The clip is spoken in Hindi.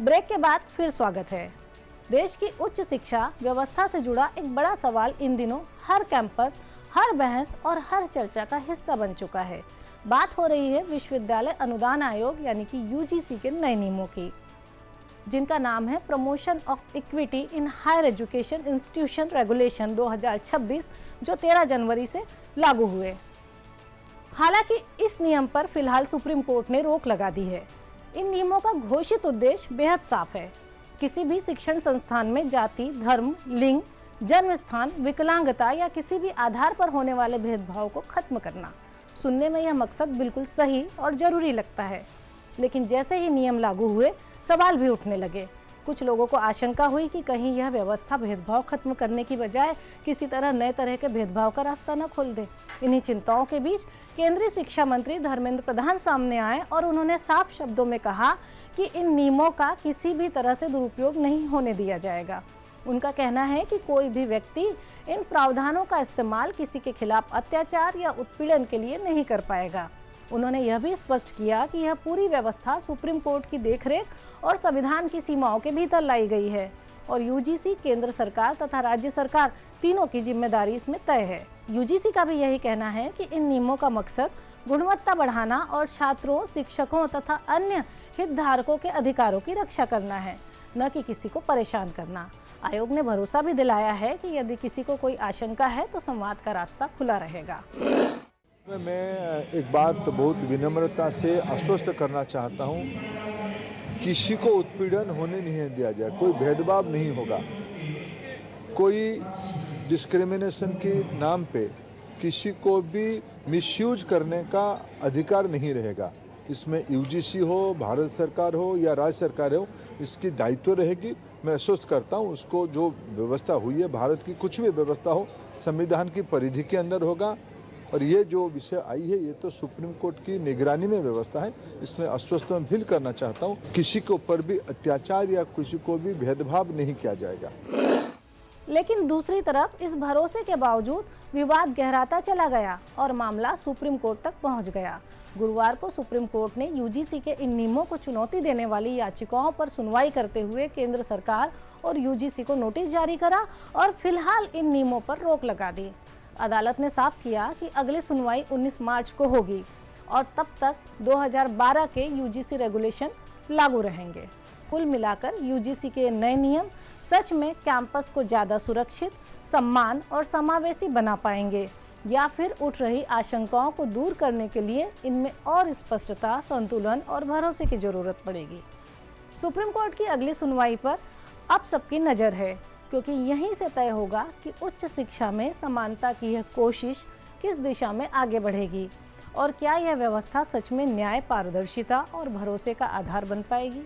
ब्रेक के बाद फिर स्वागत है। देश की उच्च शिक्षा व्यवस्था से जुड़ा एक बड़ा सवाल इन दिनों हर कैंपस, हर बहस और हर चर्चा का हिस्सा बन चुका है। बात हो रही है विश्वविद्यालय अनुदान आयोग यानी कि यूजीसी के नए नियमों की, जिनका नाम है promotion of equity in higher education institution regulation 2026, जो 13 जनवरी से लागू हुए। हालांकि इस नियम पर फिलहाल सुप्रीम कोर्ट ने रोक लगा दी है। इन नियमों का घोषित उद्देश्य बेहद साफ है, किसी भी शिक्षण संस्थान में जाति, धर्म, लिंग, जन्म स्थान, विकलांगता या किसी भी आधार पर होने वाले भेदभाव को खत्म करना। सुनने में यह मकसद बिल्कुल सही और जरूरी लगता है, लेकिन जैसे ही नियम लागू हुए सवाल भी उठने लगे। कुछ लोगों को आशंका हुई कि कहीं यह व्यवस्था भेदभाव खत्म करने की बजाय किसी तरह नए तरह के भेदभाव का रास्ता न खोल दे। इन्हीं चिंताओं के बीच केंद्रीय शिक्षा मंत्री धर्मेंद्र प्रधान सामने आए और उन्होंने साफ शब्दों में कहा कि इन नियमों का किसी भी तरह से दुरुपयोग नहीं होने दिया जाएगा। उनका कहना है कि कोई भी व्यक्ति इन प्रावधानों का इस्तेमाल किसी के खिलाफ अत्याचार या उत्पीड़न के लिए नहीं कर पाएगा। उन्होंने यह भी स्पष्ट किया कि यह पूरी व्यवस्था सुप्रीम कोर्ट की देखरेख और संविधान की सीमाओं के भीतर लाई गई है और यूजीसी, केंद्र सरकार तथा राज्य सरकार तीनों की जिम्मेदारी इसमें तय है। यूजीसी का भी यही कहना है कि इन नियमों का मकसद गुणवत्ता बढ़ाना और छात्रों, शिक्षकों तथा अन्य हितधारकों के अधिकारों की रक्षा करना है, न कि किसी को परेशान करना। आयोग ने भरोसा भी दिलाया है कि यदि किसी को कोई आशंका है तो संवाद का रास्ता खुला रहेगा। मैं एक बात बहुत विनम्रता से आश्वस्त करना चाहता हूं, किसी को उत्पीड़न होने नहीं दिया जाए, कोई भेदभाव नहीं होगा, कोई डिस्क्रिमिनेशन के नाम पे किसी को भी मिसयूज करने का अधिकार नहीं रहेगा। इसमें यूजीसी हो, भारत सरकार हो या राज्य सरकार हो, इसकी दायित्व रहेगी। मैं आश्वस्त करता हूं, उसको जो व्यवस्था हुई है, भारत की कुछ भी व्यवस्था हो, संविधान की परिधि के अंदर होगा। और ये जो विषय आई है, ये तो सुप्रीम कोर्ट की निगरानी में व्यवस्था है। इसमें आश्वस्त मैं फील करना चाहता हूँ, किसी के ऊपर भी अत्याचार या किसी को भी भेदभाव नहीं किया जाएगा। लेकिन दूसरी तरफ इस भरोसे के बावजूद विवाद गहराता चला गया और मामला सुप्रीम कोर्ट तक पहुंच गया। गुरुवार को सुप्रीम कोर्ट ने यूजीसी के इन नियमों को चुनौती देने वाली याचिकाओं पर सुनवाई करते हुए केंद्र सरकार और यूजीसी को नोटिस जारी करा और फिलहाल इन नियमों पर रोक लगा दी। अदालत ने साफ किया कि अगली सुनवाई 19 मार्च को होगी और तब तक 2012 के यूजीसी रेगुलेशन लागू रहेंगे। कुल मिलाकर यूजीसी के नए नियम सच में कैंपस को ज़्यादा सुरक्षित, सम्मान और समावेशी बना पाएंगे या फिर उठ रही आशंकाओं को दूर करने के लिए इनमें और स्पष्टता, संतुलन और भरोसे की जरूरत पड़ेगी। सुप्रीम कोर्ट की अगली सुनवाई पर अब सबकी नज़र है, क्योंकि यहीं से तय होगा कि उच्च शिक्षा में समानता की यह कोशिश किस दिशा में आगे बढ़ेगी और क्या यह व्यवस्था सच में न्याय, पारदर्शिता और भरोसे का आधार बन पाएगी।